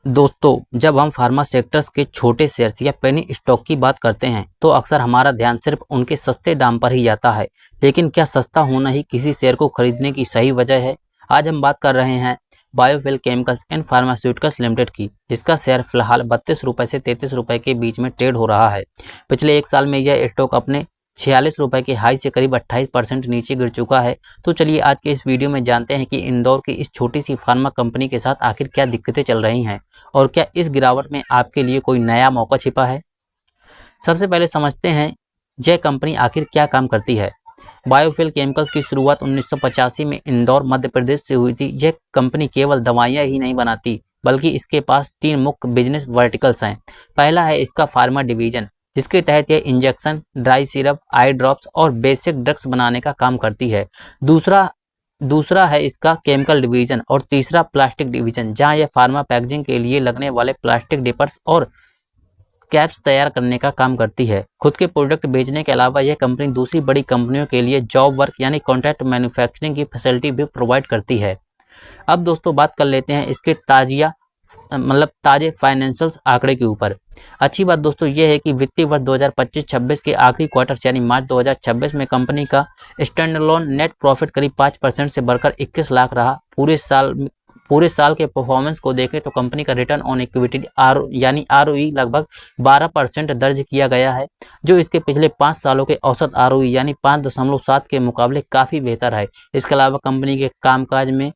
दोस्तों, जब हम फार्मा सेक्टर्स के छोटे शेयर्स या पेनी स्टॉक की बात करते हैं तो अक्सर हमारा ध्यान सिर्फ उनके सस्ते दाम पर ही जाता है। लेकिन क्या सस्ता होना ही किसी शेयर को खरीदने की सही वजह है? आज हम बात कर रहे हैं बायोफिल केमिकल्स एंड फार्मास्यूटिकल्स लिमिटेड की, जिसका शेयर फिलहाल 32 रुपए से 33 रुपए के बीच में ट्रेड हो रहा है। पिछले एक साल में यह स्टॉक अपने 46 रुपए के हाई से करीब 28% नीचे गिर चुका है। तो चलिए आज के इस वीडियो में जानते हैं कि इंदौर की इस छोटी सी फार्मा कंपनी के साथ आखिर क्या दिक्कतें चल रही हैं और क्या इस गिरावट में आपके लिए कोई नया मौका छिपा है। सबसे पहले समझते हैं यह कंपनी आखिर क्या काम करती है। बायोफिल केमिकल्स की शुरुआत 1985 में इंदौर मध्य प्रदेश से हुई थी। यह कंपनी केवल दवाइयां ही नहीं बनाती बल्कि इसके पास 3 मुख्य बिजनेस वर्टिकल्स हैं। पहला है इसका फार्मा डिवीजन, जिसके तहत यह injection, dry syrup, eye drops और बेसिक ड्रग्स बनाने का काम करती है। दूसरा है इसका केमिकल डिवीजन और तीसरा प्लास्टिक डिवीजन, जहां यह फार्मा पैकेजिंग के लिए लगने वाले प्लास्टिक डिपर्स और कैप्स तैयार करने का काम करती है। खुद के प्रोडक्ट बेचने के अलावा यह कंपनी दूसरी बड़ी कंपनियों के लिए जॉब वर्क यानी कॉन्ट्रैक्ट मैन्युफैक्चरिंग की फैसिलिटी भी प्रोवाइड करती है। अब दोस्तों बात कर लेते हैं इसके ताजे फाइनेंशियल्स आंकड़े के ऊपर। अच्छी बात दोस्तों यह है कि वित्तीय वर्ष 2025-26 के आखिरी क्वार्टर यानी मार्च 2026 में कंपनी का स्टैंडअलोन नेट प्रॉफिट करीब 5% से बढ़कर 21 लाख रहा। पूरे साल के परफॉर्मेंस को देखें तो कंपनी का रिटर्न ऑन इक्विटी यानी आरओई लगभग 12% दर्ज किया गया है, जो इसके पिछले 5 सालों के औसत आरओई यानी 5.7 के मुकाबले काफ़ी बेहतर है। इसके अलावा कंपनी के कामकाज में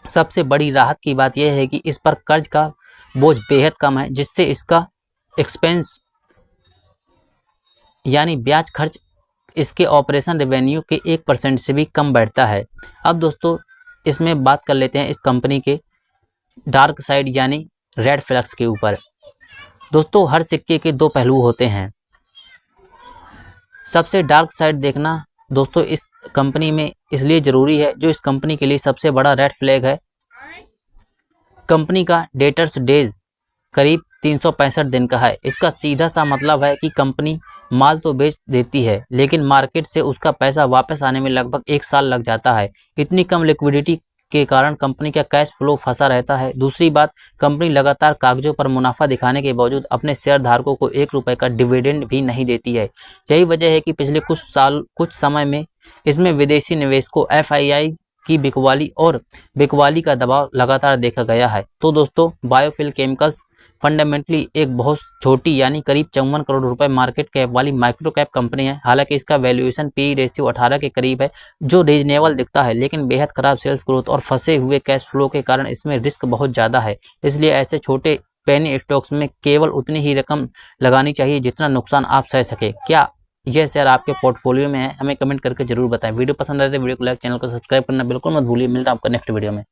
सबसे बड़ी राहत की बात यह है कि इस पर कर्ज का बोझ बेहद कम है, जिससे इसका एक्सपेंस यानी ब्याज खर्च इसके ऑपरेशन रेवेन्यू के 1% से भी कम बैठता है। अब दोस्तों इसमें बात कर लेते हैं इस कंपनी के डार्क साइड यानी रेड फ्लैग्स के ऊपर। दोस्तों हर सिक्के के 2 पहलू होते हैं। सबसे डार्क साइड देखना दोस्तों इस कंपनी में इसलिए ज़रूरी है, जो इस कंपनी के लिए सबसे बड़ा रेड फ्लैग है, कंपनी का डेटर्स डेज करीब 365 दिन का है। इसका सीधा सा मतलब है कि कंपनी माल तो बेच देती है लेकिन मार्केट से उसका पैसा वापस आने में लगभग 1 साल लग जाता है। इतनी कम लिक्विडिटी के कारण कंपनी का कैश फ्लो फंसा रहता है। दूसरी बात, कंपनी लगातार कागजों पर मुनाफा दिखाने के बावजूद अपने शेयर धारकों को 1 रुपये का डिविडेंड भी नहीं देती है। यही वजह है कि पिछले कुछ समय में इसमें विदेशी निवेशकों, एफआईआई की बिकवाली का दबाव लगातार देखा गया है। तो दोस्तों बायोफिल केमिकल्स फंडामेंटली एक बहुत छोटी यानी करीब 54 करोड़ रुपए मार्केट कैप वाली माइक्रो कैप कंपनी है। हालांकि इसका वैल्यूएशन पी रेशियो 18 के करीब है, जो रीजनेबल दिखता है, लेकिन बेहद खराब सेल्स ग्रोथ और फंसे हुए कैश फ्लो के कारण इसमें रिस्क बहुत ज़्यादा है। इसलिए ऐसे छोटे पेनी स्टॉक्स में केवल उतनी ही रकम लगानी चाहिए जितना नुकसान आप सह सके। क्या यह शेयर आपके पोर्टफोलियो में है? हमें कमेंट करके जरूर बताएं। वीडियो पसंद आए तो वीडियो को लाइक, चैनल को सब्सक्राइब करना बिल्कुल मत भूलिए। मिलता हूं आपको नेक्स्ट वीडियो में।